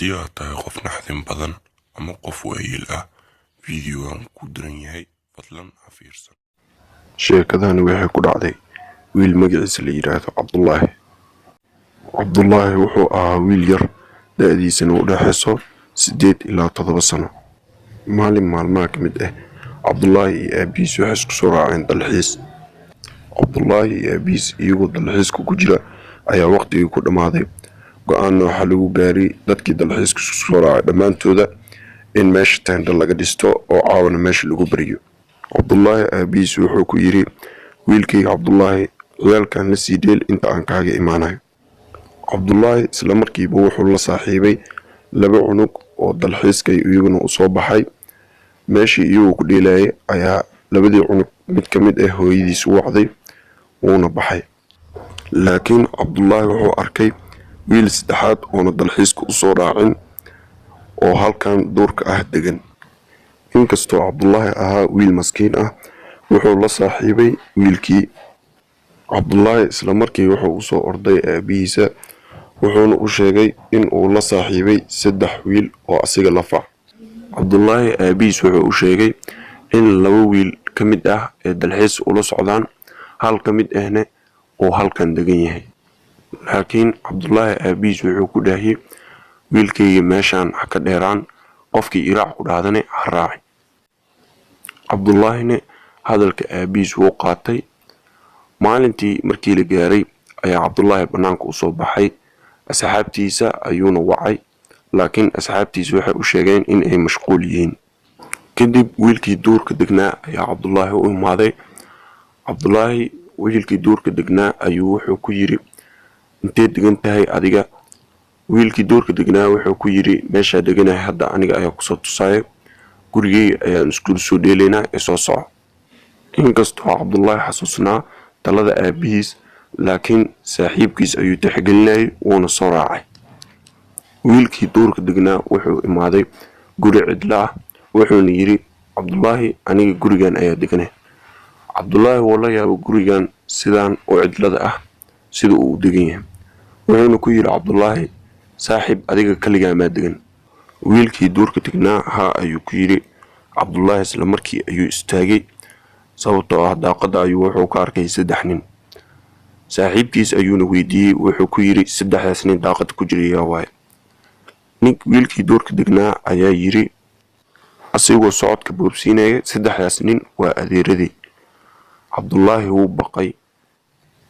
haddii aad tahay qof naxdin badan ama qof waayeel ah fiidiyogan ku diran yahay fadlan ha fiirsan. sheekadani waxay ku dhacday wiil magaciisa la yiraahdo Cabdullaahi wuxuu ahaa wiil yar da'diisana u dhaxayso 8 ilaa 7 sano. maalin maalmaha ka mid ah Cabdullaahi iyo aabihiis waxay isku soo raaceen dalxiis. Cabdullaahi iyo aabihiis iyagoo dalxiiska ku jira ayaa waqtigii ku dhamaaday. go'aan waxaa lagu gaaray dadkii dalxiiska isku soo raacay dhammaantooda in meesha teendho laga dhisto oo caawana meesha lagu bariyo. Cabdullaahi aabihiis wuxuu ku yiri wiilkayga Cabdullaahi ciyaalkan la sii dheel inta aan kaaga imaanayo. Cabdullaahi isla markiiba wuxuu la saaxiibay 2 cunug oo dalxiiska iyaguna u soo baxay. meeshii iyagoo ku dheelayay ayaa 2 cunug mid ka mid ah hooyadiis u wacday wuuna baxay. laakiin Cabdullaahi wuxuu arkay wiil saddexaad oo dalxiiska u soo raacin oo halkan duurka ah degan. inkastoo Cabdullaahi ahaa wiil maskiin ah wuxuu la saaxiibay wiilkii. Cabdullaahi isla markii wuxuu u soo orday aabihiisa wuxuuna u sheegay in uu la saaxiibay 3 wiil oo asiga la fac. Cabdullaahi aabihiis wuxuu u sheegay in 2 wiil ka mid ah ee dalxiis ula socdaan hal ka mid ahna oo halkan degan yahay. laakiin Cabdullaahi aabihiis wuxuu ku dhahay wiilkayga meeshaan ha ka dheeraan qofkii iraac ku dhaadane ha raaci. Cabdullaahina hadalka aabihiis wuu qaatay. maalintii markii la gaaray ayaa Cabdullaahi banaanka u soo baxay. asxaabtiisa ayuuna wacay laakiin asxaabtiisa waxay u sheegeen in ay mashquul yihiin. kadib wiilkii duurka degnaa ayaa Cabdullaahi u imaaday. Cabdullaahi wiilkii duurka degnaa ayuu wuxuu ku yiri intee degan tahay adiga? wiilkii duurka degnaa wuxuu ku yiri meesha deganahay hadda aniga ayaa ku soo tusaayo gurigeyga ayaan isku soo dheelaynaa ee soo soco. inkastoo Cabdullaahi xasuusnaa talada aabihiis laakiin saaxiibkiis ayuu tixgelinayay wuuna soo raacay. wiilkii duurka degnaa wuxuu imaaday guri cidla ah wuxuuna yiri Cabdullaahi aniga gurigan ayaa deganay. Cabdullaahi wuu la yaabay gurigan sidaan oo cidlada ah sida uu degan yahay. wuxuuna ku yiri Cabdullaahi saaxiib adiga kaligaa ma degan? wiilkii duurka degnaa ha ayuu ku yiri. Cabdullaahi isla markii ayuu istaagay sababtoo ah daaqada ayuu wuxuu ka arkay 3 nin. saaxiibkiis ayuuna weydiiyey wuxuu ku yiri 3daas nin daaqada ku jiraya waay. wiilkii duurka degnaa ayaa yiri asigoo socodka boobsiinaya 3daas nin waa adeeradii. Cabdullaahi wuu baqay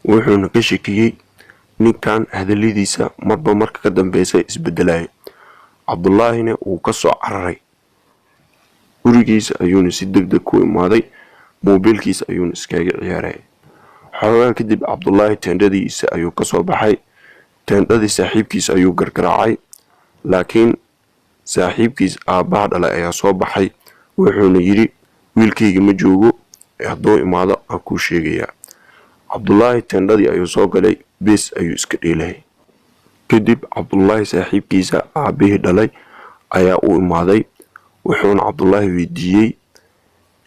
wuxuuna ka shakiyay ninkan hadaladiisa marba marka ka dambeysay isbedelay. Cabdullaahina uu ka soo cararay gurigiisa ayuuna si degdeg ku imaaday. moobilkiisa ayuuna iskaga ciyaaray. xoogaa kadib Cabdullaahi teendhadiisa ayuu ka soo baxay. teendhadii saaxiibkiisa ayuu gargaraacay laakiin saaxiibkiis aabbaha dhalay ayaa soo baxay wuxuuna yiri wiilkayga ma joogo hadduu imaado aan kuu sheegayaa. Cabdullaahi teendhadii ayuu soo galay bes ayuu iska dheelay. kadib Cabdullaahi saaxiibkiisa aabihii dhalay ayaa u imaaday wuxuuna Cabdullaahi weydiiyey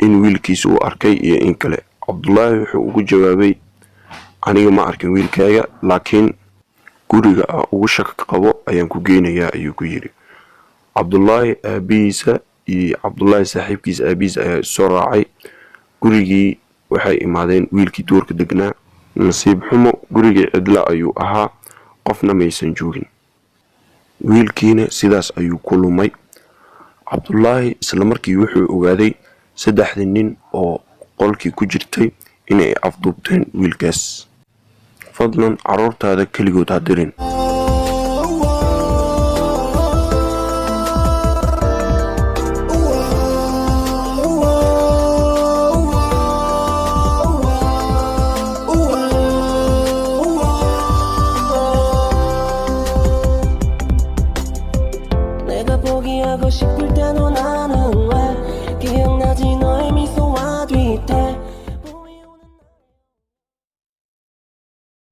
in wiilkiisa uu arkay iyo in kale. Cabdullaahi wuxuu ugu jawaabay aniga ma arkin wiilkaaga laakiin guriga ugu shaka qabo ayaan ku geynayaa ayuu ku yiri. Cabdullaahi aabihiisa iyo Cabdullaahi saaxiibkiisa aabihiis ayaa soo raacay gurigii. waxay imaadeen wiilkii duurka degnaa. nasiib xumo gurigii cidla ayuu ahaa qofna maysan joogin. wiilkiina sidaas ayuu ku lumay. Cabdullaahi isla markii wuxuu ogaaday 3 nin oo qolkii ku jirtay inay afduubteen wiilkaas. fadlan caruurtaada kaligood ha dirin.